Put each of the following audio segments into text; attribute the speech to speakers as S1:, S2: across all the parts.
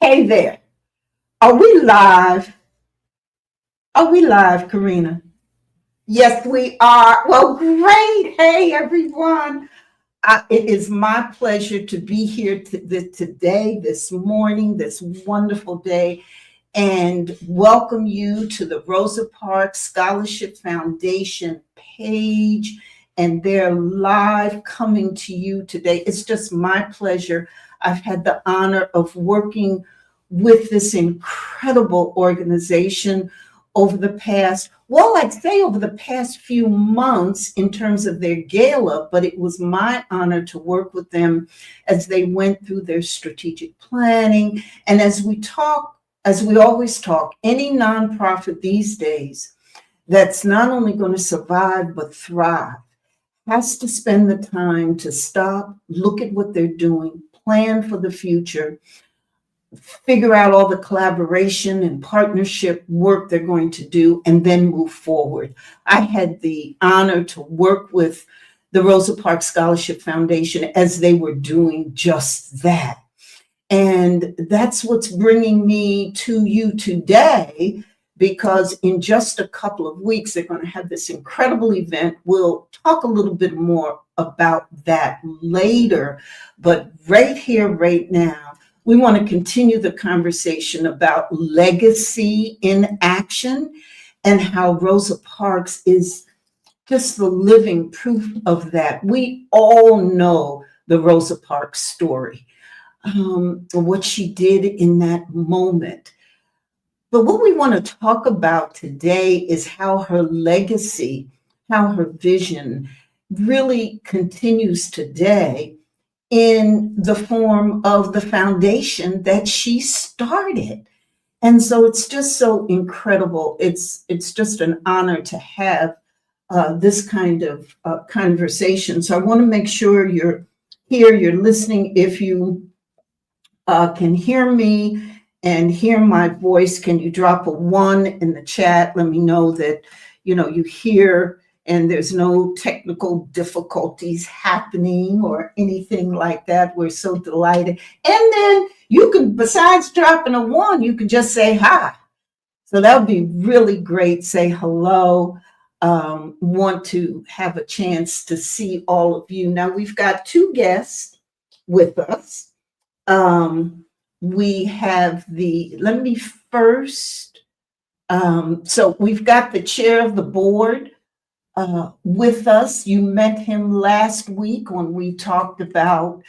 S1: Hey there. Are we live? Are we live, Karina? Yes, we are. Well, great. Hey, everyone. It is my pleasure to be here today, this morning, this wonderful day, and welcome you to the Rosa Parks Scholarship Foundation page. And they're live coming to you today. It's just my pleasure. I've had the honor of working with this incredible organization over the past, well, I'd say over the past few months in terms of their gala, but it was my honor to work with them as they went through their strategic planning. And as we always talk, any nonprofit these days that's not only going to survive but thrive has to spend the time to stop, look at what they're doing, plan for the future, figure out all the collaboration and partnership work they're going to do, and then move forward. I had the honor to work with the Rosa Parks Scholarship Foundation as they were doing just that. And that's what's bringing me to you today, because in just a couple of weeks, they're going to have this incredible event. We'll talk a little bit more about that later, but right here, right now, we want to continue the conversation about legacy in action and how Rosa Parks is just the living proof of that. We all know the Rosa Parks story, what she did in that moment. But what we want to talk about today is how her legacy, how her vision really continues today in the form of the foundation that she started. And so it's just so incredible. It's just an honor to have this kind of conversation. So I want to make sure you're here, you're listening. If you can hear me and hear my voice, can you drop a 1 in the chat? Let me know that you hear and there's no technical difficulties happening or anything like that. We're so delighted. And then you can, besides dropping a 1, you can just say hi. So that would be really great. Say hello. Want to have a chance to see all of you. Now we've got 2 guests with us. We have let me first, so we've got the chair of the board with us. You met him last week when we talked about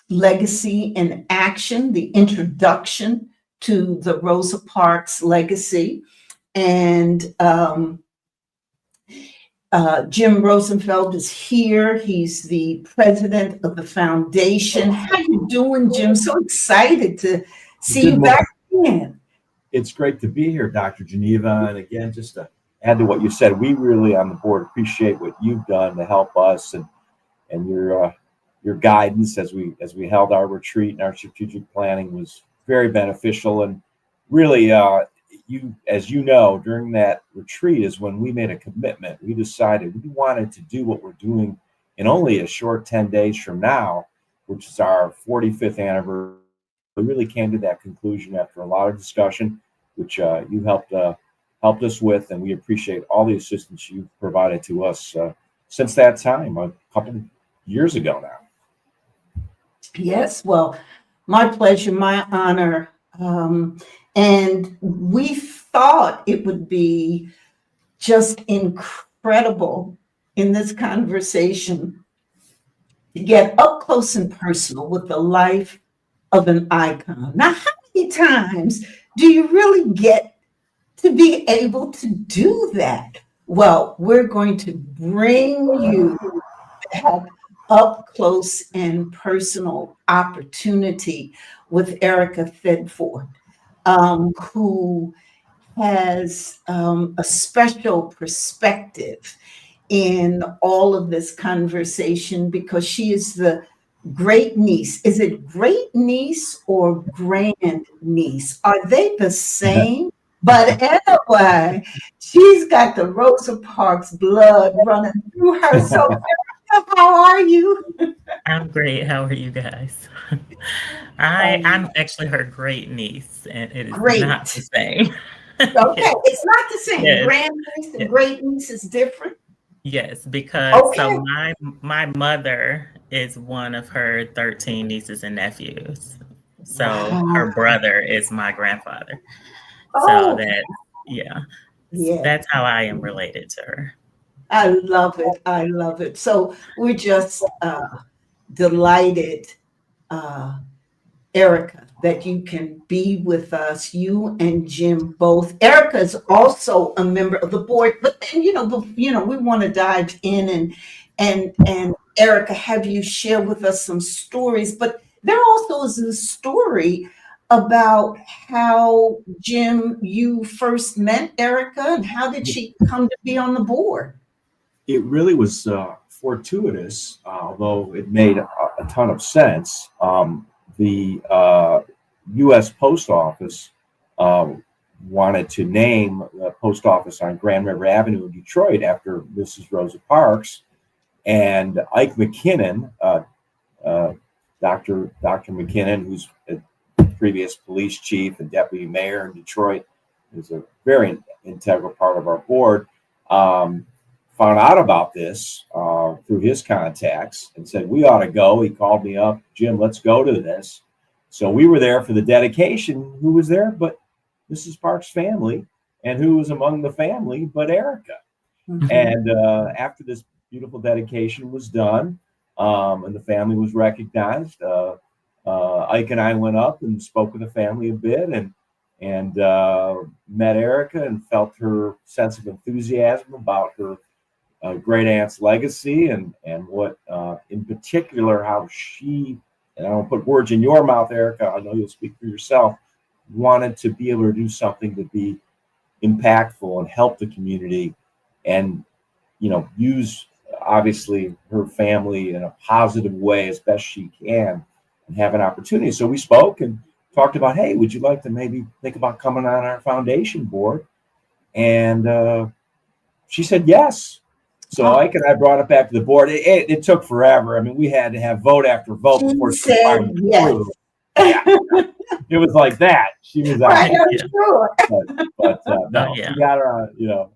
S1: legacy in action, the introduction to the Rosa Parks Legacy. And Jim Rosenfeld is here. He's the president of the foundation. How you doing, Jim? So excited to see you back again.
S2: It's great to be here, Dr. Geneva. And again, just to add to what you said, we really on the board appreciate what you've done to help us and your guidance as we held our retreat, and our strategic planning was very beneficial. And really, as you know, during that retreat is when we made a commitment. We decided we wanted to do what we're doing in only a short 10 days from now, which is our 45th anniversary. We really came to that conclusion after a lot of discussion, which you helped us with, and we appreciate all the assistance you've provided to us since that time, a couple of years ago now.
S1: Yes, well, my pleasure, my honor. And we thought it would be just incredible in this conversation to get up close and personal with the life of an icon. Now, how many times do you really get to be able to do that? Well, we're going to bring you that up close and personal opportunity with Erica Thedford, who has a special perspective in all of this conversation because she is the great niece. Is it great niece or grand niece? Are they the same? But anyway, she's got the Rosa Parks blood running through her. So How are you?
S3: I'm great. How are you guys? I'm
S1: Um,
S3: actually her great niece, and it is not the
S1: great.
S3: same.
S1: Okay,
S3: Yes,
S1: it's not the same.
S3: yes,
S1: Grand niece and
S3: yes,
S1: great niece is different.
S3: yes. Because
S1: Okay.
S3: my mother is one of her 13 nieces and nephews. So her
S1: Wow.
S3: brother is my grandfather. So
S1: Oh,
S3: that yeah,
S1: yeah.
S3: that's how I am related to her.
S1: I love it. I love it. So we're just delighted, uh, Erica, that you can be with us. You and Jim both. Erica is also a member of the board, but then we want to dive in and Erica, have you share with us some stories? But there also is a story about how Jim, you first met Erica, and how did she come to be on the board?
S2: It really was fortuitous, although it made a ton of sense. The U.S. Post Office um, wanted to name the post office on Grand River Avenue in Detroit after Mrs. Rosa Parks, and Ike McKinnon, uh, Dr. McKinnon, who's a previous police chief and deputy mayor in Detroit, is a very integral part of our board. Um, Found out about this through his contacts and said we ought to go. He called me up, Jim, let's go to this. So we were there for the dedication. Who was there but Mrs. Parks' family, and who was among the family but Erica?
S1: Mhm.
S2: And after this beautiful dedication was done, and the family was recognized, Ike and I went up and spoke with the family a bit, and met Erica and felt her sense of enthusiasm about her great aunt's legacy, and what in particular how she, and I don't put words in your mouth, Erica, I know you'll speak for yourself, wanted to be able to do something to be impactful and help the community, and use obviously her family in a positive way as best she can, and have an opportunity. So we spoke and talked about, hey, would you like to maybe think about coming on our foundation board? And she said yes. So
S1: Oh,
S2: Ike and I brought it back to the board. It took forever. I mean, we had to have vote after vote
S1: she
S2: before she was
S1: said
S2: finally
S1: yes.
S2: approved. Yeah, it was like that. She was
S1: Right,
S2: on.
S1: I'm
S3: Yeah.
S1: sure.
S2: But
S3: Oh
S2: no,
S3: yeah.
S2: she got her on,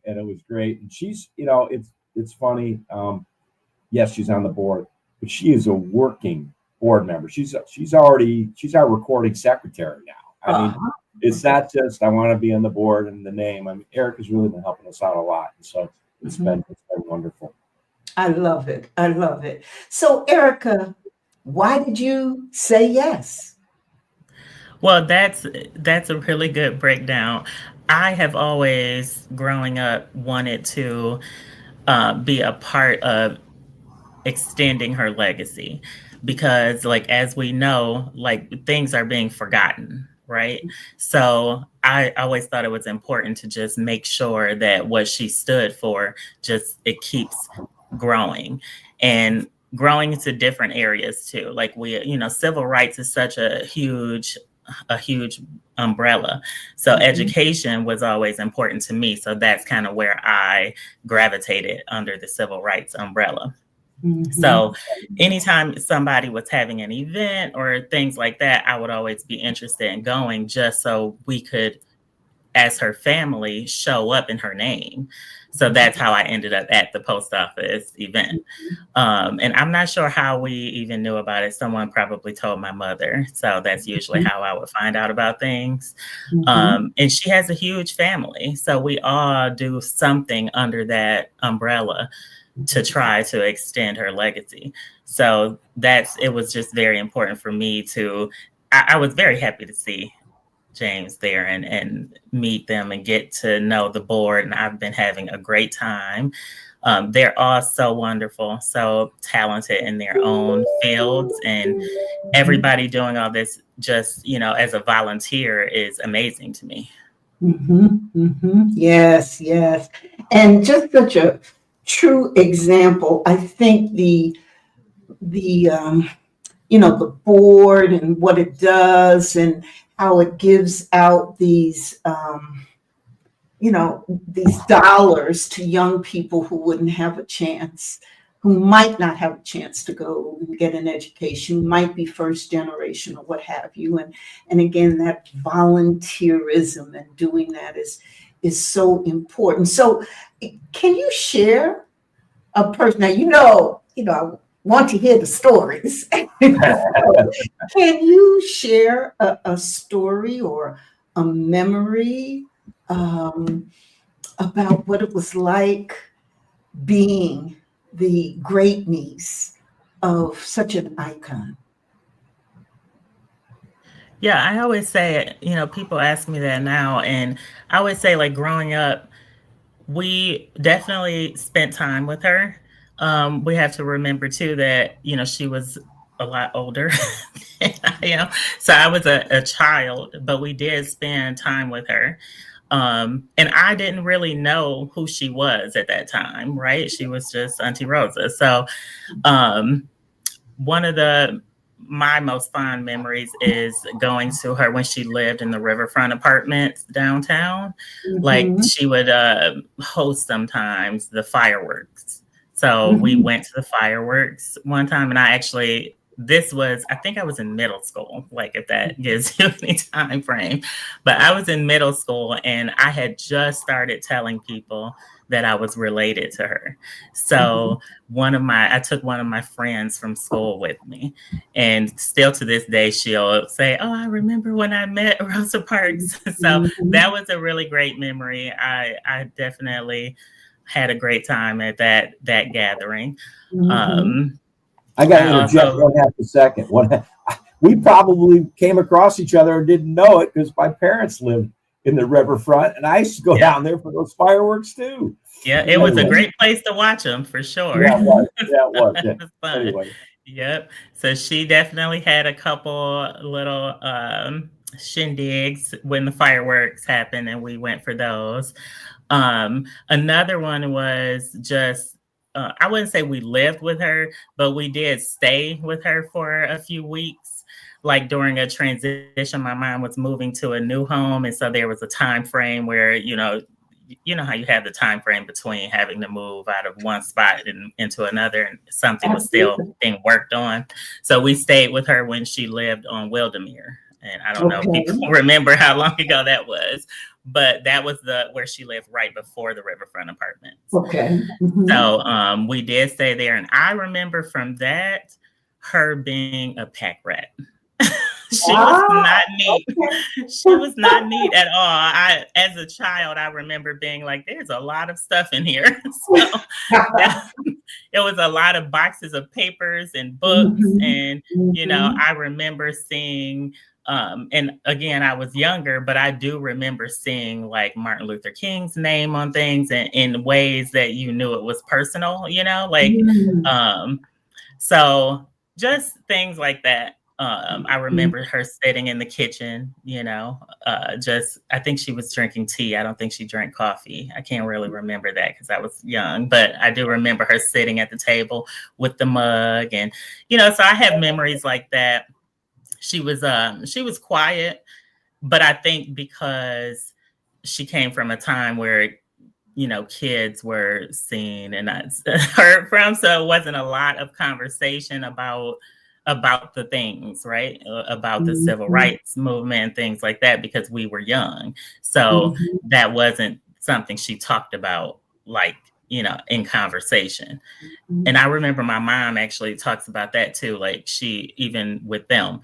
S2: and it was great. And she's, it's funny. Yes, she's on the board, but she is a working board member. She's our recording secretary now. I mean,
S1: Uh-huh.
S2: it's not just I want to be on the board and the name. I mean, Eric has really been helping us out a lot, and so
S1: Mhm.
S2: it's been wonderful.
S1: I love it. I love it. So, Erica, why did you say yes?
S3: Well, that's a really good breakdown. I have always, growing up, wanted to be a part of extending her legacy because, like, as we know, like things are being forgotten, right? So I always thought it was important to just make sure that what she stood for just it keeps growing and growing into different areas too. Like civil rights is such a huge umbrella. So
S1: Mhm.
S3: education was always important to me. So that's kind of where I gravitated under the civil rights umbrella. So
S1: Mhm.
S3: anytime somebody was having an event or things like that, I would always be interested in going just so we could, as her family, show up in her name. So that's how I ended up at the post office event. And I'm not sure how we even knew about it. Someone probably told my mother. So that's usually
S1: Mhm.
S3: how I would find out about things.
S1: Mhm.
S3: And she has a huge family. So we all do something under that umbrella to try to extend her legacy. So it was just very important for me I was very happy to see James there and meet them and get to know the board. And I've been having a great time. They're all so wonderful, so talented in their own fields, and everybody doing all this just, as a volunteer is amazing to me.
S1: Mhm. Mhm. Yes, yes. And just such a true example. I think the board and what it does and how it gives out these dollars to young people who wouldn't have a chance, who might not have a chance to go and get an education, might be first generation or what have you. And again, that volunteerism and doing that is so important. So can you share a person? Now, I want to hear the stories. So can you share a story or a memory about what it was like being the great niece of such an icon?
S3: Yeah, I always say, people ask me that now, and I always say, like, growing up, we definitely spent time with her. We have to remember too that, she was a lot older than I am. So I was a child, but we did spend time with her. And I didn't really know who she was at that time, right? She was just Auntie Rosa. So um, one of my most fond memories is going to her when she lived in the riverfront apartments downtown. Like,
S1: Mhm,
S3: she would host sometimes the fireworks. So we
S1: mhm,
S3: went to the fireworks one time, and I think I was in middle school, like, if that gives you any time frame. But I was in middle school, and I had just started telling people that I was related to her.
S1: mhm.
S3: So I took one of my friends from school with me, and still to this day, she'll say, "Oh, I remember when I met Rosa Parks." So that
S1: Mhm,
S3: was a really great memory. I definitely had a great time at that gathering.
S1: mhm.
S3: Um,
S2: I got to
S3: I
S2: interject
S3: also,
S2: 1/2 a second. We probably came across each other and didn't know it because my parents lived in the riverfront, and I used to go
S3: yeah,
S2: down there for those fireworks too.
S3: yeah, it was a
S2: Anyway,
S1: Mhm,
S3: great place to watch them for sure.
S2: yeah, it was. Yeah, it was.
S3: It
S2: Yeah.
S3: was fun.
S2: Anyway,
S3: Yep. So she definitely had a couple little shindigs when the fireworks happened, and we went for those. Another one was just, I wouldn't say we lived with her, but we did stay with her for a few weeks. Like, during a transition, my mom was moving to a new home, and so there was a time frame where, how you have the time frame between having to move out of one spot into another, and something was still
S1: absolutely.
S3: being worked on. So we stayed with her when she lived on Wildermere. And I don't know if people
S1: Okay.
S3: remember how long ago that was, but that was where she lived right before the riverfront apartments.
S1: Okay. Mhm.
S3: So we did stay there, and I remember from that her being a pack rat. She was
S1: Ah,
S3: not neat.
S1: okay.
S3: She was not neat at all. As a child, I remember being like, "There's a lot of stuff in here." So that it was a lot of boxes of papers and books,
S1: Mhm,
S3: and
S1: mhm,
S3: I remember seeing. And again, I was younger, but I do remember seeing, like, Martin Luther King's name on things, and in ways that you knew it was personal. Like,
S1: mhm,
S3: um, so just things like that. I
S1: mhm.
S3: remember her sitting in the kitchen, just, I think she was drinking tea. I don't think she drank coffee. I can't really remember that because I was young, but I do remember her sitting at the table with the mug, and so I have memories like that. She was quiet, but I think because she came from a time where kids were seen and not heard from. So it wasn't a lot of conversation about the things, right? About the civil
S1: Mhm,
S3: rights movement and things like that, because we were young. So
S1: mhm,
S3: that wasn't something she talked about, like, in conversation.
S1: mhm,
S3: And I remember my mom actually talks about that too. Like, she, even with them,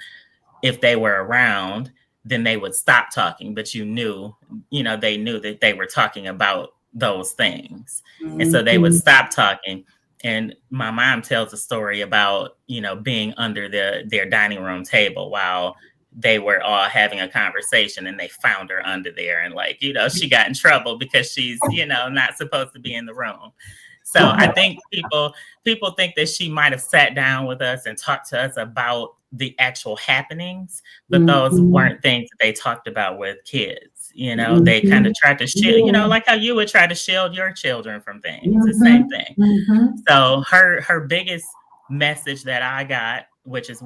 S3: if they were around, then they would stop talking, but they knew that they were talking about those things. And so they would
S1: mhm,
S3: stop talking. And my mom tells a story about, being under their dining room table while they were all having a conversation, and they found her under there, and, like, she got in trouble because she's, not supposed to be in the room. So I think people think that she might have sat down with us and talked to us about the actual happenings, but those
S1: mhm,
S3: weren't things that they talked about with kids. They kind of
S1: mhm.
S3: tried to shield,
S1: Yeah.
S3: like how you would try to shield your children from things. The same
S1: Mhm,
S3: thing.
S1: mhm,
S3: So her biggest message that I got, which is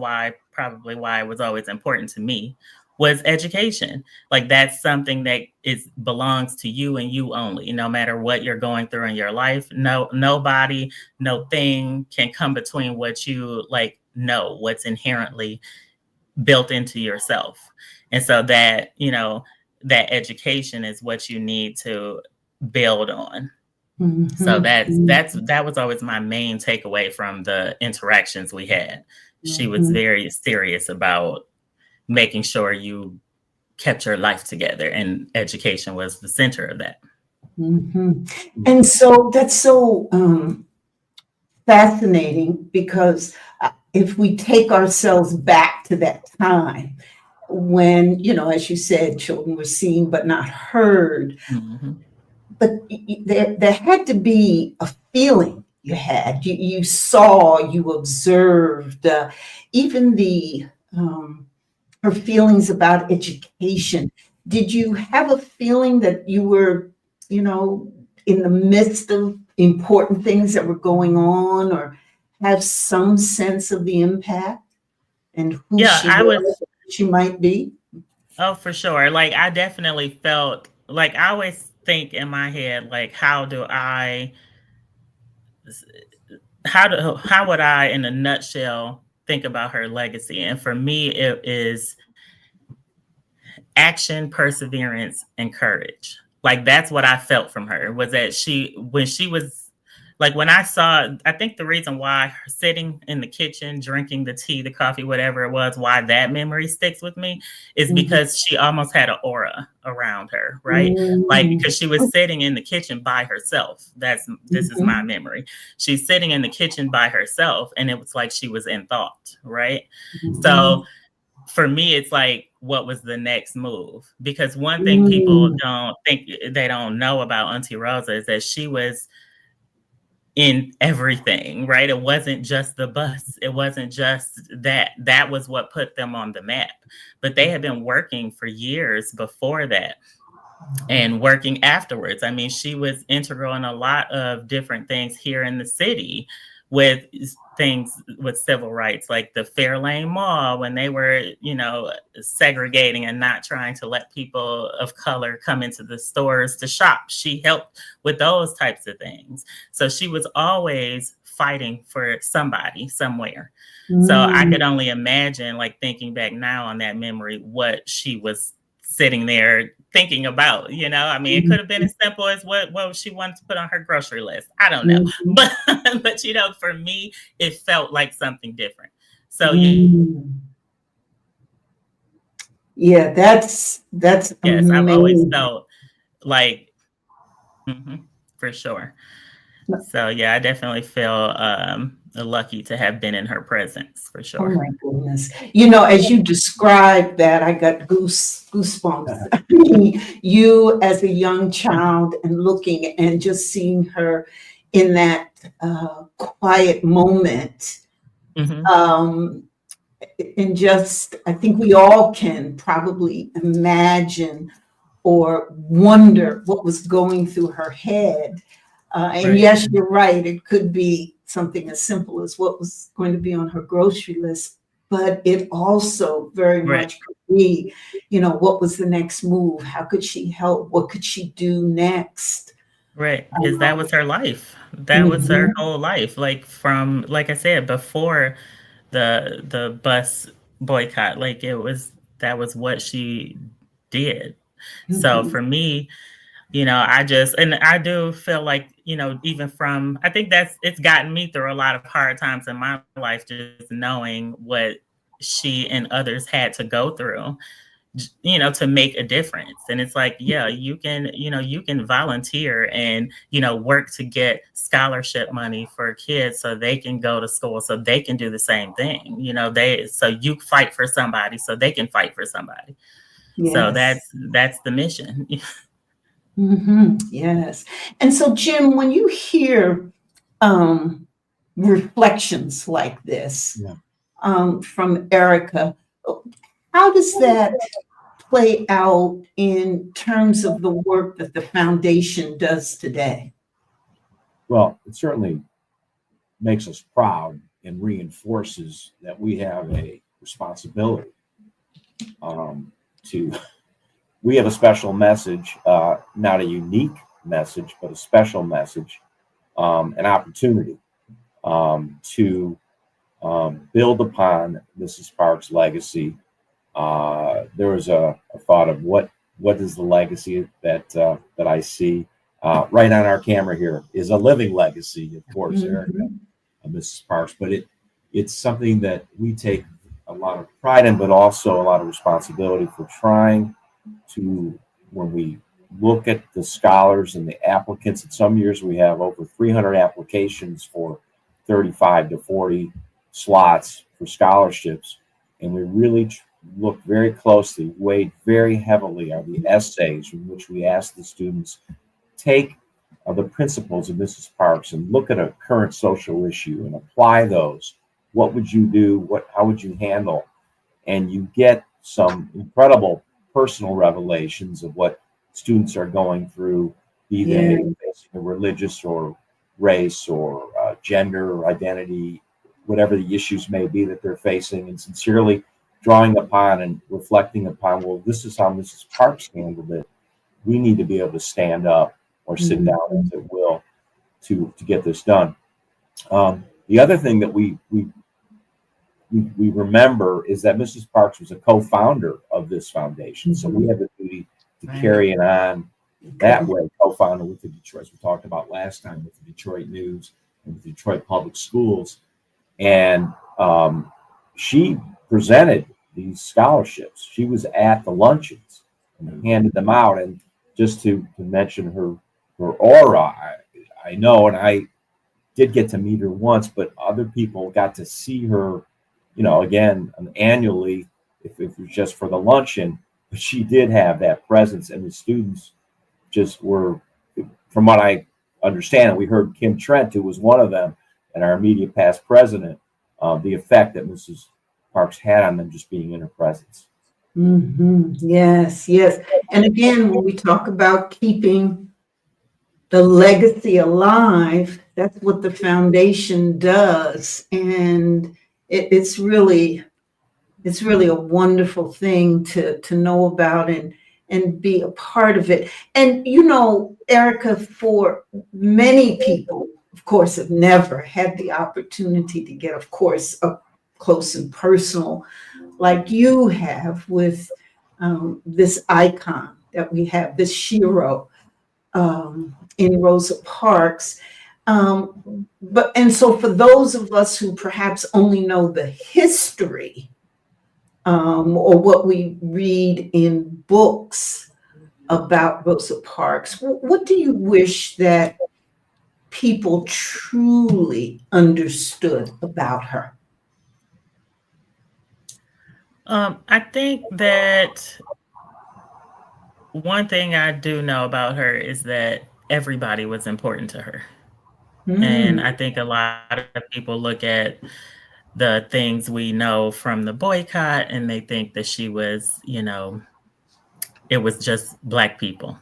S3: probably why it was always important to me, was education. Like that's something that is belongs to you and you only, no matter what you're going through in your life. Nobody, no thing can come between what you like know, what's inherently built into yourself. And so that, that education is what you need to build on. So that was always my main takeaway from the interactions we had. She was very serious about making sure you kept your life together, and education was the center of that.
S1: And so that's so fascinating, because if we take ourselves back to that time when, as you said, children were seen but not heard, but there had to be a feeling you had. You saw, you observed, even her feelings about education. Did you have a feeling that you were, in the midst of important things that were going on, or have some sense of the impact and who
S3: Yeah,
S1: she
S3: I
S1: was,
S3: was.
S1: she might be?
S3: Oh, for sure. Like I definitely felt like I always think in my head, like how would I, in a nutshell, think about her legacy? And for me, it is action, perseverance, and courage. Like that's what I felt from her, was that when she was like, when I think the reason why her sitting in the kitchen, drinking the tea, the coffee, whatever it was, why that memory sticks with me is because she almost had an aura around her, right? Like, because she was sitting in the kitchen by herself. This is my memory. She's sitting in the kitchen by herself, and it was like she was in thought, right? So for me, it's like, what was the next move? Because one thing people don't know about Auntie Rosa is that she was in everything, right? It wasn't just the bus. It wasn't just that. That was what put them on the map. But they had been working for years before that, and working afterwards. I mean, she was integral in a lot of different things here in the city, with things with civil rights, like the Fairlane Mall, when they were, segregating and not trying to let people of color come into the stores to shop. She helped with those types of things. So she was always fighting for somebody somewhere. So I could only imagine, like thinking back now on that memory, what she was sitting there thinking about. I mean, it could have been as simple as what she wanted to put on her grocery list. I don't know. But for me, it felt like something different. So
S1: yeah, that's
S3: yes, I've always
S1: amazing.
S3: felt like for sure. So yeah, I definitely feel lucky to have been in her presence, for
S1: Oh
S3: sure.
S1: my goodness. As you described that, I got goosebumps. I mean, you as a young child and looking and just seeing her in that quiet moment. Um, and just, I think we all can probably imagine or wonder what was going through her head. And
S3: Right.
S1: yes, you're right. It could be something as simple as what was going to be on her grocery list, but it also very
S3: Right.
S1: much could be, what was the next move? How could she help? What could she do next?
S3: Right, because that was her life. That was her
S1: Mhm,
S3: whole life. Like I said, before the bus boycott, like that was what she did. So
S1: mhm,
S3: for me, and I do feel like, even from, I think it's gotten me through a lot of hard times in my life, just knowing what she and others had to go through, to make a difference. And it's like, yeah, you can volunteer and, work to get scholarship money for kids so they can go to school, so they can do the same thing. So you fight for somebody so they can fight for somebody. So
S1: yes.
S3: that's the mission.
S1: Yes. And so, Jim, when you hear um, reflections like this
S2: Yeah.
S1: from Erica, how does that play out in terms of the work that the foundation does today?
S2: Well, it certainly makes us proud and reinforces that we have a responsibility. to, we have a special message, not a unique message, but a special message, an opportunity to build upon Mrs. Parks' legacy. There was a thought of what is the legacy that I see right on our camera here is a living legacy, of course, Erica, Mrs. Parks, but it's something that we take a lot of pride in, but also a lot of responsibility for trying to, when we look at the scholars and the applicants, in some years we have over 300 applications for 35 to 40 slots for scholarships, and we really look very closely, weighed very heavily on the essays in which we ask the students take the principles of Mrs. Parks and look at a current social issue and apply those. What would you do? How would you handle? And you get some incredible personal revelations of what students are going through, be they facing a religious or race or gender identity, whatever the issues may be that they're facing, and sincerely drawing upon and reflecting upon, well, this is how Mrs. Parks handled it. We need to be able to stand up or sit down, as it will, to get this done. The other thing that we remember is that Mrs. Parks was a co-founder of this foundation. So we have the duty to carry it on that way, co-founder with the Detroit, as we talked about last time, with the Detroit News and the Detroit Public Schools. And she presented these scholarships. She was at the luncheons and handed them out. And just to mention her aura, I know, and I did get to meet her once, but other people got to see her, again, annually, if it was just for the luncheon. But she did have that presence, and the students just were, from what I understand, and we heard Kim Trent, who was one of them, and our immediate past president, the effect that Mrs. Parks had on them just being in her presence.
S1: Yes. And again, when we talk about keeping the legacy alive, that's what the foundation does. And it's really a wonderful thing to know about and be a part of it. And, Erica, for many people, of course, have never had the opportunity to get, of course, up close and personal like you have with this icon that we have, this Shiro in Rosa Parks. So for those of us who perhaps only know the history or what we read in books about Rosa Parks, what do you wish that people truly understood about her?
S3: I think that one thing I do know about her is that everybody was important to her. And I think a lot of people look at the things we know from the boycott and they think that she was, it was just Black people,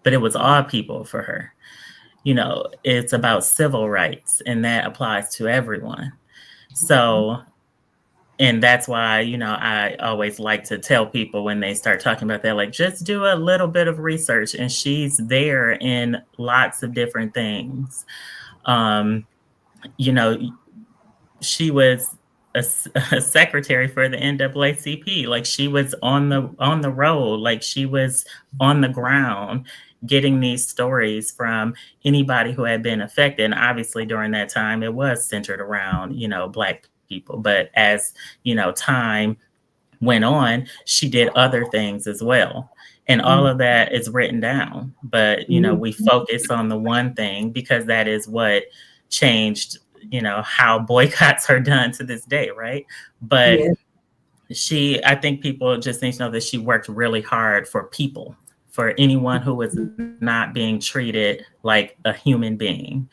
S3: but it was all people for her. It's about civil rights, and that applies to everyone. So, and that's why, I always like to tell people when they start talking about that, like, just do a little bit of research. And she's there in lots of different things. She was a secretary for the NAACP. Like, she was on the road, like she was on the ground getting these stories from anybody who had been affected. And obviously during that time, it was centered around, Black people. But as, time went on, she did other things as well. And all of that is written down. But, we focus on the one thing because that is what changed, how boycotts are done to this day, right? But I think people just need to know that she worked really hard for people, for anyone who was not being treated like a human being.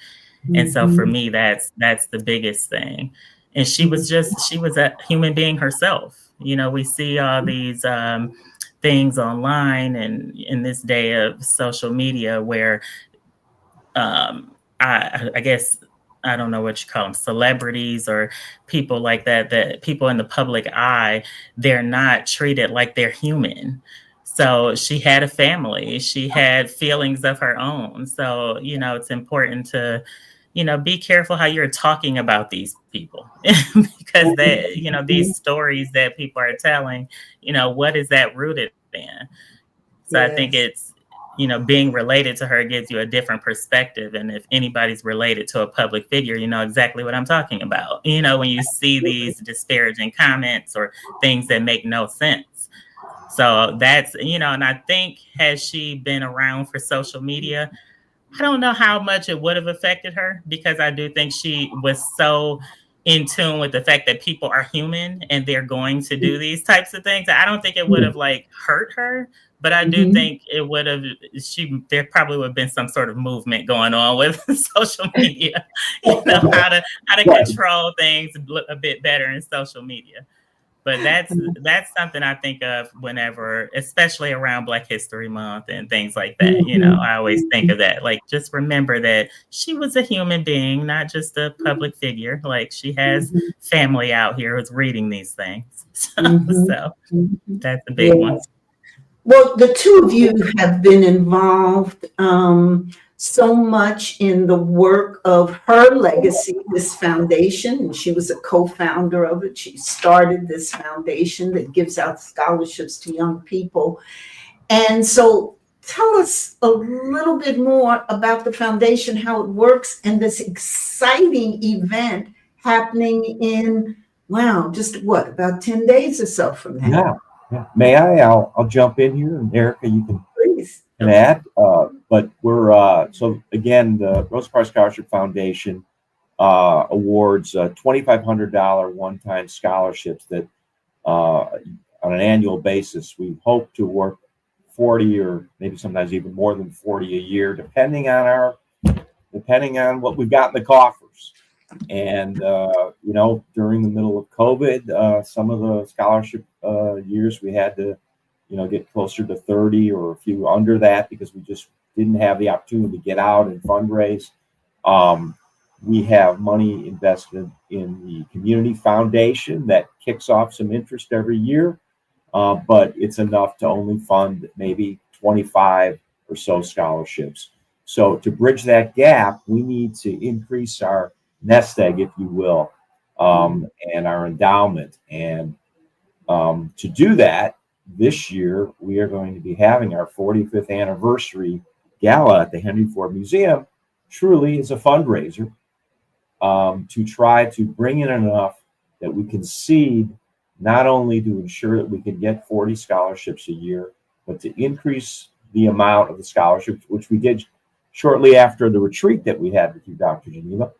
S3: And so for me, that's the biggest thing. And she was a human being herself. We see all these things online and in this day of social media where I guess I don't know what you call them, celebrities or people like that, that people in the public eye, they're not treated like they're human. So she had a family, she had feelings of her own. So, it's important to, be careful how you're talking about these people because these stories that people are telling, what is that rooted in? So I think
S1: Yes.
S3: it's, being related to her gives you a different perspective. And if anybody's related to a public figure, you know exactly what I'm talking about. When you see these disparaging comments or things that make no sense. So that's, and I think, has she been around for social media? I don't know how much it would have affected her because I do think she was so in tune with the fact that people are human and they're going to do these types of things. I don't think it would have like hurt her, but I do
S1: Mhm.
S3: think it would have, there probably would have been some sort of movement going on with social media, how to
S2: Right.
S3: control things a bit better in social media. But that's something I think of whenever, especially around Black History Month and things like that.
S1: Mhm.
S3: I always think of that. Like, just remember that she was a human being, not just a public figure. Like, she has
S1: Mhm.
S3: family out here who's reading these things.
S1: Mhm.
S3: So
S1: Mhm.
S3: that's a big one.
S1: Yes. Well, the two of you have been involved so much in the work of her legacy, this foundation, and she was a co-founder of it. She started this foundation that gives out scholarships to young people. And so tell us a little bit more about the foundation, how it works, and this exciting event happening in, wow, just what, about 10 days or so from now?
S2: Yeah. Yeah. May I? I'll jump in here, and Erica, you
S1: Please.
S2: can add. But we're so again, the Rosa Parks Scholarship Foundation awards $2,500 one-time scholarships that on an annual basis we hope to award 40 or maybe sometimes even more than 40 a year, depending on what we've got in the coffers. And during the middle of COVID, some of the scholarship years we had to, get closer to 30 or a few under that because we just didn't have the opportunity to get out and fundraise. Um, we have money invested in the community foundation that kicks off some interest every year, but it's enough to only fund maybe 25 or so scholarships. So to bridge that gap, we need to increase our nest egg, if you will, and our endowment. And to do that, this year we are going to be having our 45th anniversary gala at the Henry Ford Museum. Truly is a fundraiser to try to bring in enough that we can seed, not only to ensure that we can get 40 scholarships a year, but to increase the amount of the scholarships, which we did shortly after the retreat that we had with you, Dr. Geneva.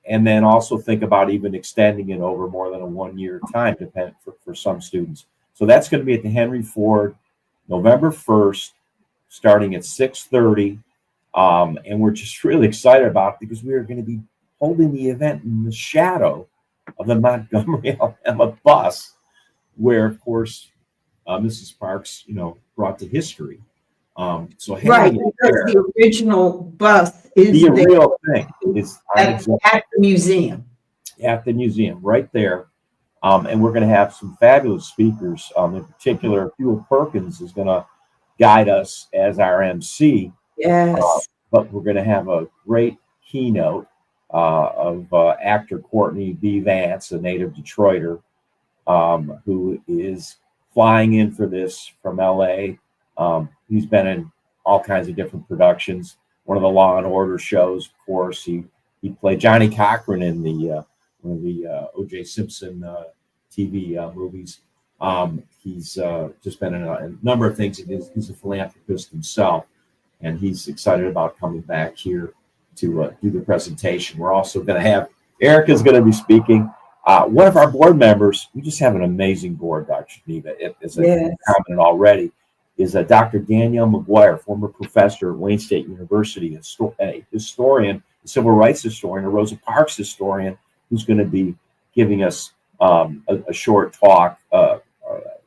S2: And then also think about even extending it over more than a 1 year time, depending for some students. So that's going to be at the Henry Ford, November 1st, starting at 6:30. And we're just really excited about it because we are going to be holding the event in the shadow of the Montgomery, Alabama bus, where, of course, Mrs. Parks, brought to history. So
S1: Right,
S2: having it
S1: because
S2: there,
S1: the original bus is
S2: the
S1: there
S2: real thing is
S1: at the museum.
S2: at the museum right there. And we're going to have some fabulous speakers. In particular, Hugh Perkins is going to guide us as our MC.
S1: Yes.
S2: But we're going to have a great keynote of actor Courtney B. Vance, a native Detroiter, who is flying in for this from LA. He's been in all kinds of different productions. One of the Law and Order shows, of course. He played Johnny Cochran in the one of the O.J. Simpson TV movies. He's just been in a number of things. He's a philanthropist himself, and he's excited about coming back here to do the presentation. We're also going to have Erica's going to be speaking. One of our board members, we just have an amazing board, Dr. Geneva, as I commented already, is Dr. Danielle McGuire, former professor at Wayne State University, a historian, a civil rights historian, a Rosa Parks historian, who's going to be giving us a short talk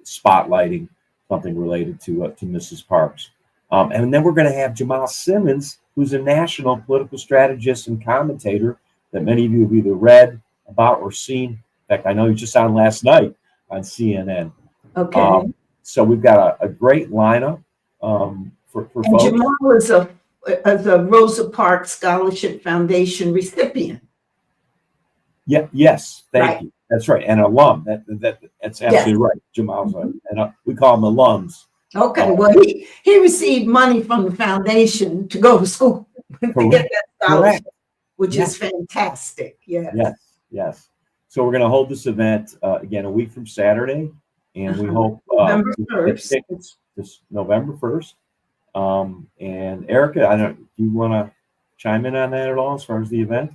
S2: spotlighting something related to Mrs. Parks. And then we're going to have Jamal Simmons, who's a national political strategist and commentator that many of you have either read about or seen. In fact, I know he just on last night on CNN.
S1: Okay.
S2: So we've got a great lineup for
S1: And
S2: folks.
S1: Jamal is a Rosa Parks Scholarship Foundation recipient.
S2: Yeah. Yes. Thank
S1: Right.
S2: you. That's right. And alum. That's absolutely
S1: Yes.
S2: right. Jamal's and we call them alums.
S1: Okay. Well, he received money from the foundation to go to school to get that scholarship, which is fantastic. Yes.
S2: Yes. Yes. So we're going to hold this event again a week from Saturday, and we hope
S1: November
S2: to
S1: 1st.
S2: get tickets this November 1st. And Erica, do you want to chime in on that at all as far as the event?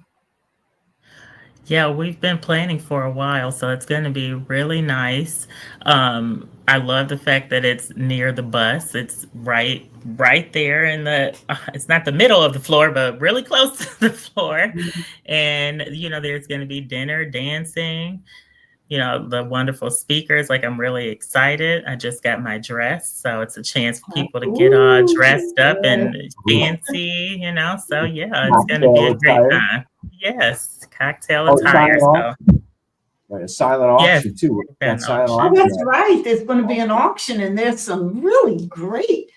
S3: Yeah, we've been planning for a while, so it's going to be really nice. I love the fact that it's near the bus. It's right there in it's not the middle of the floor, but really close to the floor. And, there's going to be dinner, dancing, the wonderful speakers. Like, I'm really excited. I just got my dress, so it's a chance for people to get all dressed up and fancy, So yeah, it's going to be a great time. Yes, cocktail attire. So
S2: right, a silent auction too.
S3: An
S2: silent
S1: Oh,
S2: auction.
S1: that's right. There's going to be an auction, and there's some really great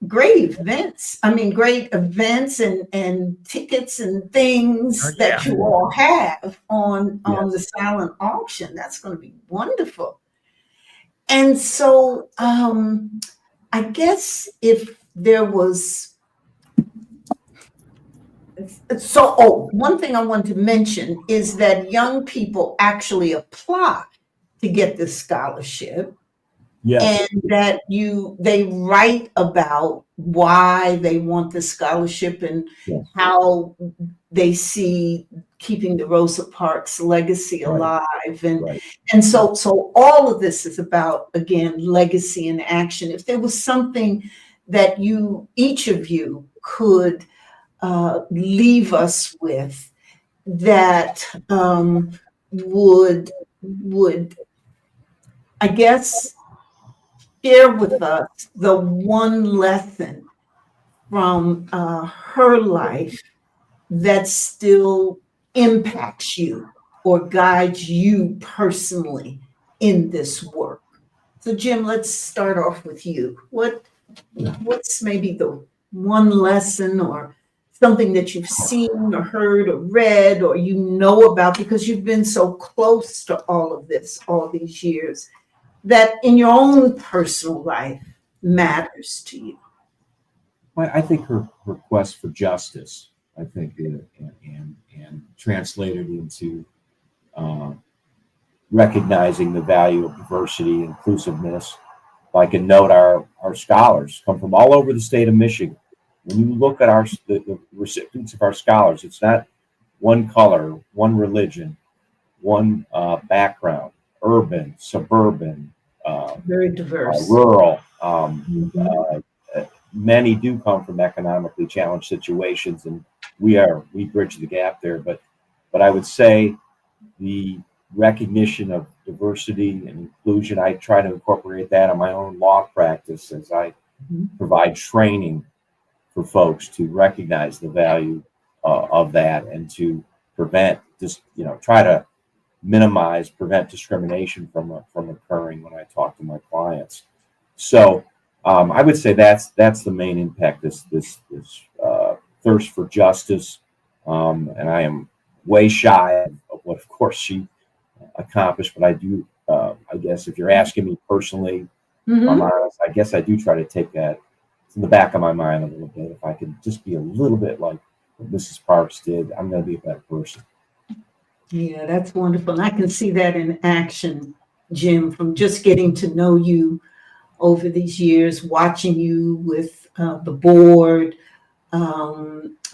S1: events. I mean, great events and tickets and things that you all have on the silent auction. That's going to be wonderful. And so, I guess if there was. So, one thing I wanted to mention is that young people actually apply to get this scholarship.
S2: Yes.
S1: And that they write about why they want the scholarship and how they see keeping the Rosa Parks legacy alive. And so all of this is about, again, legacy in action. If there was something that each of you could leave us with that would, I guess, share with us the one lesson from her life that still impacts you or guides you personally in this work. So, Jim, let's start off with you. What's maybe the one lesson or something that you've seen or heard or read or about because you've been so close to all of this all these years that in your own personal life matters to you?
S2: Well, I think her quest for justice, I think, and translated into recognizing the value of diversity, inclusiveness. I can note our scholars come from all over the state of Michigan. When you look at the recipients of our scholars, it's not one color, one religion, one background, urban, suburban,
S1: very diverse,
S2: rural. Many do come from economically challenged situations, and we bridge the gap there. But I would say the recognition of diversity and inclusion, I try to incorporate that in my own law practice as I provide training for folks to recognize the value of that and to prevent try to prevent discrimination from occurring when I talk to my clients. So I would say that's the main impact, this thirst for justice. And I am way shy of what, of course, she accomplished, but I do, I guess if you're asking me personally, I'm honest, I guess I do try to take that in the back of my mind a little bit. If I can just be a little bit like what Mrs. Parks did, I'm going to be a better person. Yeah,
S1: that's wonderful. And I can see that in action, Jim, from just getting to know you over these years, watching you with the board,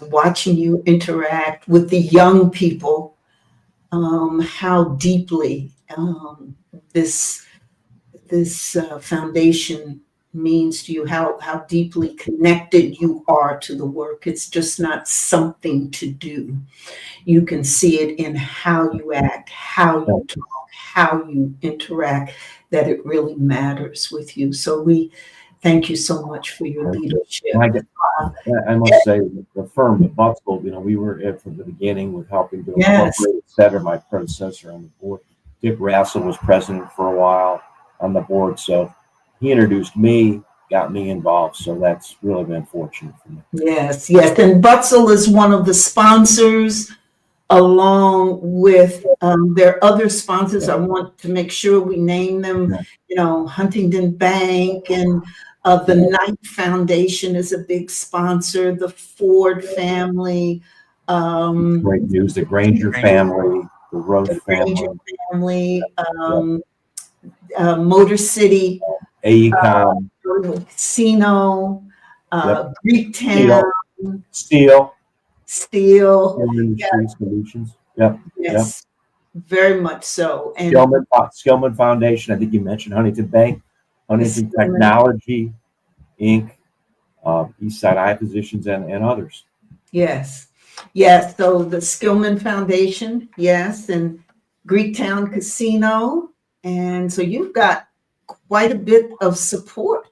S1: watching you interact with the young people, how deeply this foundation means to you, how deeply connected you are to the work. It's just not something to do. You can see it in how you act, how you talk, how you interact, that it really matters with you. So we Thank you so much for your leadership.
S2: And I must say, the firm, the Bucksville, we were at from the beginning with helping to
S1: Yes.
S2: incorporate, et cetera. My predecessor on the board, Dick Rassel, was president for a while on the board. So he introduced me, got me involved. So that's really been fortunate for me.
S1: Yes, yes. And Butzel is one of the sponsors, along with their other sponsors. I want to make sure we name them, Huntington Bank, and the Knight Foundation is a big sponsor, the Ford family.
S2: Great news, the Granger family, the Roche family.
S1: Motor City,
S2: AECOM,
S1: Casino, Greektown,
S2: Steel
S1: Steel.
S2: Solutions. Yep.
S1: Yes, very much so. And
S2: Skillman Foundation. I think you mentioned Huntington Bank, Huntington Technology Inc., Eastside Eye Physicians, and others.
S1: Yes. Yes. So the Skillman Foundation, yes, and Greektown Casino. And so you've got quite a bit of support.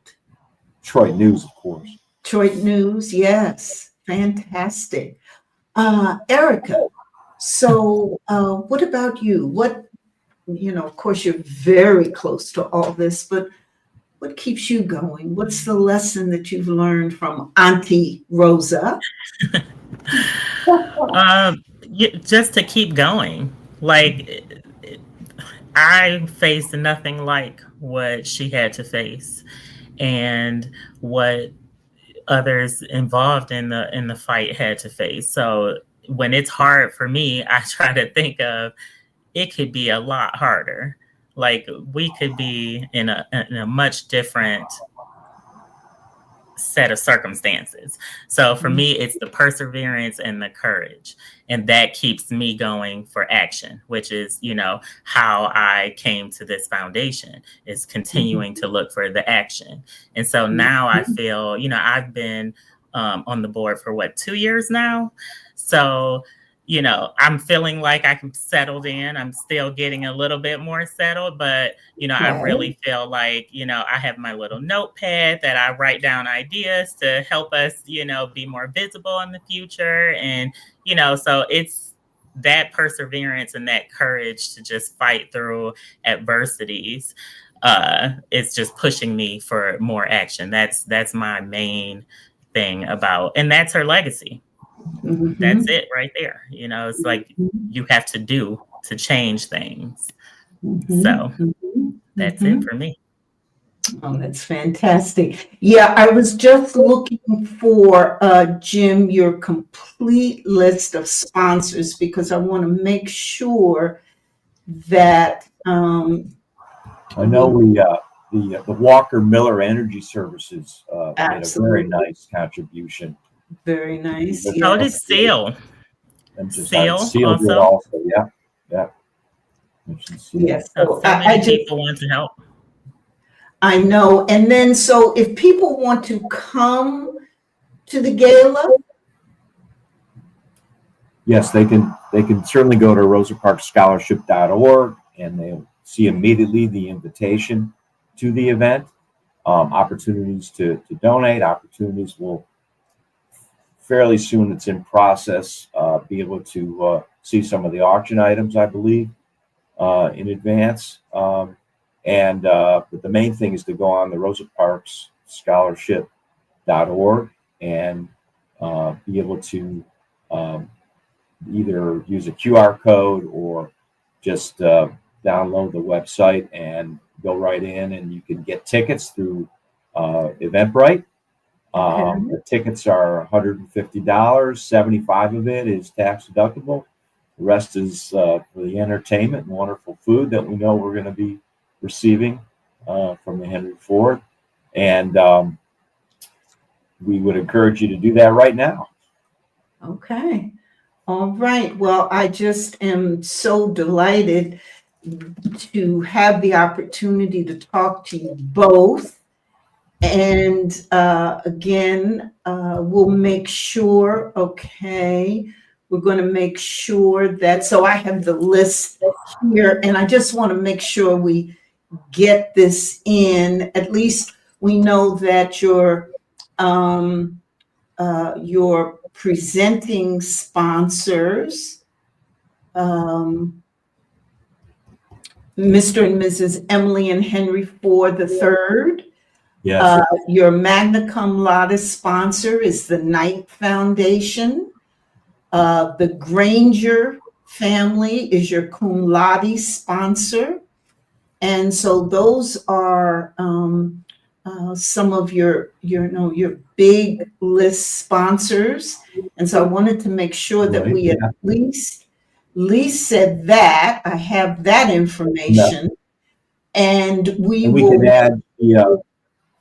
S2: Detroit News, of course.
S1: Detroit News, yes. Fantastic. Erica, so what about you? What, of course, you're very close to all this, but what keeps you going? What's the lesson that you've learned from Auntie Rosa?
S3: Just to keep going. Like, I faced nothing like what she had to face, and what others involved in the fight had to face. So when it's hard for me, I try to think of it could be a lot harder. Like, we could be in a much different set of circumstances. So for me, it's the perseverance and the courage, and that keeps me going for action, which is, how I came to this foundation, is continuing to look for the action. And so now I feel, I've been on the board for 2 years now. So, I'm feeling like I'm settled in. I'm still getting a little bit more settled, but, I really feel like, I have my little notepad that I write down ideas to help us, be more visible in the future. And, so it's that perseverance and that courage to just fight through adversities. It's just pushing me for more action. That's my main thing about, and that's her legacy. That's it right there. It's like you have to do to change things. So that's it for me.
S1: Oh, that's fantastic. Yeah, I was just looking for, Jim, your complete list of sponsors, because I want to make sure that
S2: I know the Walker Miller Energy Services made a very nice contribution.
S1: Very nice.
S3: So did Seal.
S2: Seal also. Yeah.
S1: Yes.
S3: So many people want to help.
S1: I know. And then, so if people want to come to the gala,
S2: yes, they can certainly go to rosaparksscholarship.org, and they'll see immediately the invitation to the event, opportunities to donate, opportunities will fairly soon, it's in process, be able to see some of the auction items, I believe, in advance. But the main thing is to go on the rosaparksscholarship.org and be able to either use a QR code or just download the website and go right in, and you can get tickets through Eventbrite. The tickets are $150. $75 of it is tax deductible. The rest is for the entertainment and wonderful food that we know we're going to be receiving from the Henry Ford. And we would encourage you to do that right now.
S1: Okay. All right. Well, I just am so delighted to have the opportunity to talk to you both. And again, we'll make sure, we're going to make sure that, so I have the list here, and I just want to make sure we get this in, at least We know that your presenting sponsors, Mr. and Mrs. Emily and Henry Ford III.
S2: Yes.
S1: Your magna cum laude sponsor is the Knight Foundation. The Granger family is your cum laude sponsor. And so those are some of your big list sponsors. And so I wanted to make sure that
S2: Right,
S1: we at least said that. I have that information. And we
S2: can
S1: will.
S2: add the,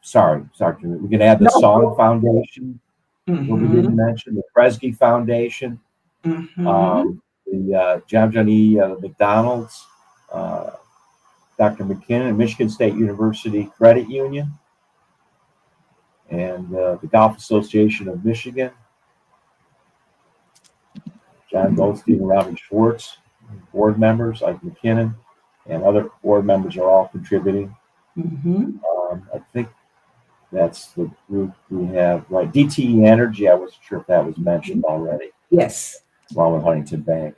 S2: sorry, we can add the
S1: No.
S2: Song Foundation, what we
S1: Mhm,
S2: didn't mention, the Kresge Foundation,
S1: mhm.
S2: the John E. McDonald's, Dr. McKinnon, Michigan State University Credit Union, and the Golf Association of Michigan, John Goldstein and Robin Schwartz, board members like McKinnon, and other board members are all contributing.
S1: Mhm.
S2: I think that's the group we have, right? DTE Energy, I wasn't sure if that was mentioned already,
S1: Yes.
S2: along with Huntington Bank.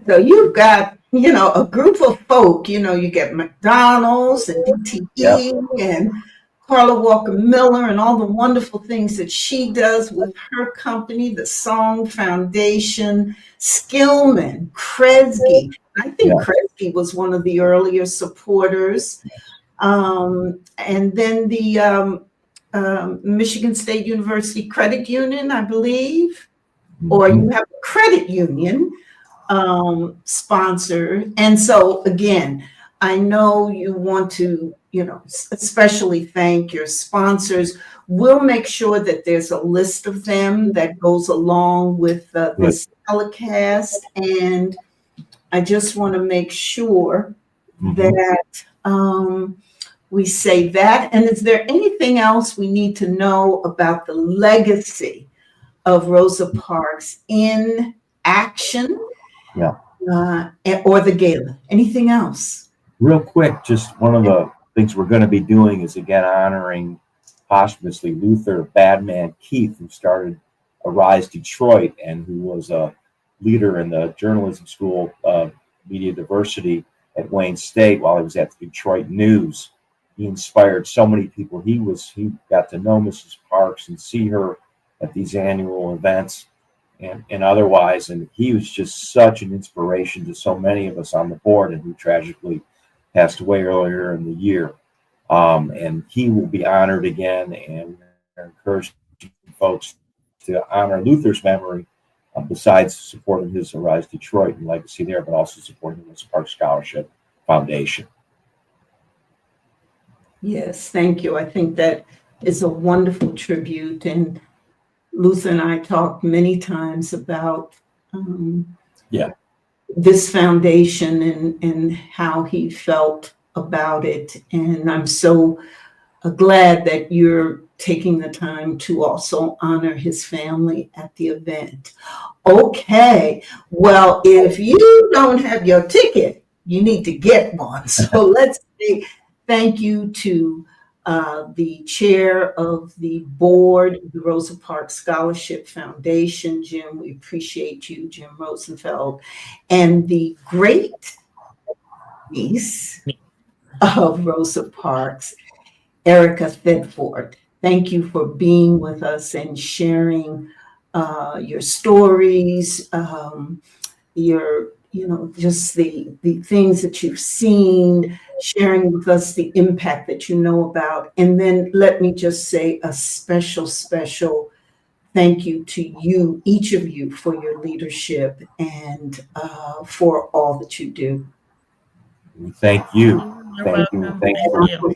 S1: So you've got, a group of folk, you get McDonald's and DTE and Carla Walker Miller and all the wonderful things that she does with her company, the Song Foundation, Skillman, Kresge. I think Kresge was one of the earlier supporters. And then the Michigan State University Credit Union, I believe, or you have a credit union sponsor. And so again, I know you want to, especially thank your sponsors. We'll make sure that there's a list of them that goes along with this telecast. And I just want to make sure that we say that. And is there anything else we need to know about the legacy of Rosa Parks in action? Or the gala? Anything else?
S2: Real quick, just one of the things we're going to be doing is again honoring posthumously Luther Badman Keith, who started Arise Detroit and who was a leader in the journalism school of media diversity at Wayne State while he was at the Detroit News. He inspired so many people. He got to know Mrs. Parks and see her at these annual events and otherwise. And he was just such an inspiration to so many of us on the board, and who tragically passed away earlier in the year. And he will be honored again, and encourage folks to honor Luther's memory, besides supporting his Arise Detroit and legacy there, but also supporting the Rosa Parks Scholarship Foundation.
S1: Yes, thank you. I think that is a wonderful tribute. And Luther and I talked many times about this foundation and how he felt about it. And I'm so glad that you're taking the time to also honor his family at the event. Okay, well, if you don't have your ticket, you need to get one. So let's say thank you to the chair of the board, the Rosa Parks Scholarship Foundation, Jim. We appreciate you, Jim Rosenfeld, and the great niece of Rosa Parks, Erica Thedford. Thank you for being with us and sharing your stories, your just the things that you've seen, sharing with us the impact that you know about. And then let me just say a special thank you to you, each of you, for your leadership and for all that you do.
S2: Thank you.
S3: Thank you.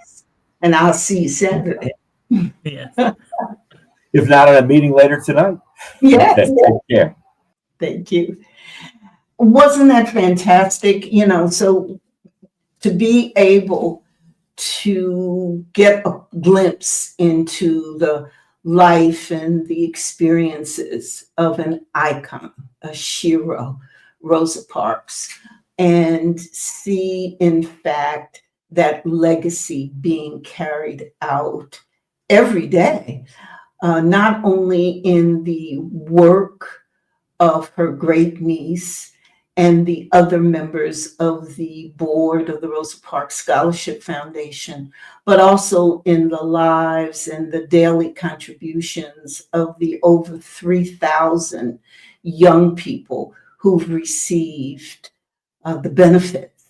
S1: And I'll see you Saturday.
S3: Yes.
S2: If not at a meeting later tonight.
S1: Yes.
S2: Okay, take care.
S1: Thank you. Wasn't that fantastic? So to be able to get a glimpse into the life and the experiences of an icon, a hero, Rosa Parks, and see, in fact, that legacy being carried out every day, not only in the work of her great niece and the other members of the board of the Rosa Parks Scholarship Foundation, but also in the lives and the daily contributions of the over 3,000 young people who've received the benefits,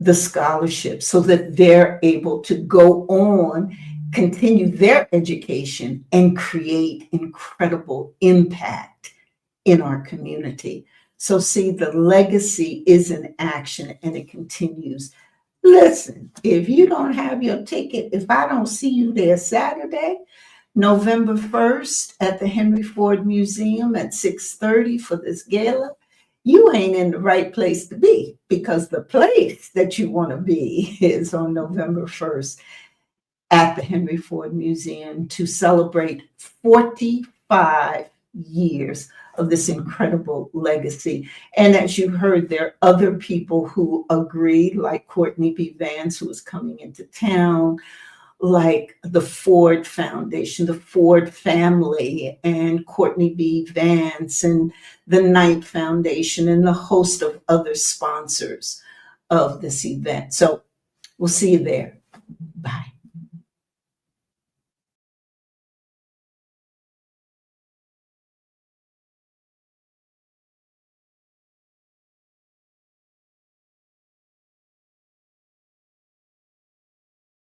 S1: the scholarship, so that they're able to go on, continue their education, and create incredible impact in our community. So see, the legacy is in action and it continues. Listen, if you don't have your ticket, if I don't see you there Saturday, November 1st at the Henry Ford Museum at 6:30 for this gala, you ain't in the right place to be, because the place that you want to be is on November 1st at the Henry Ford Museum to celebrate 45 years of this incredible legacy. And as you heard, there are other people who agreed, like Courtney B. Vance, who is coming into town, like the Ford Foundation, the Ford family, and Courtney B. Vance, and the Knight Foundation, and the host of other sponsors of this event. So we'll see you there. Bye.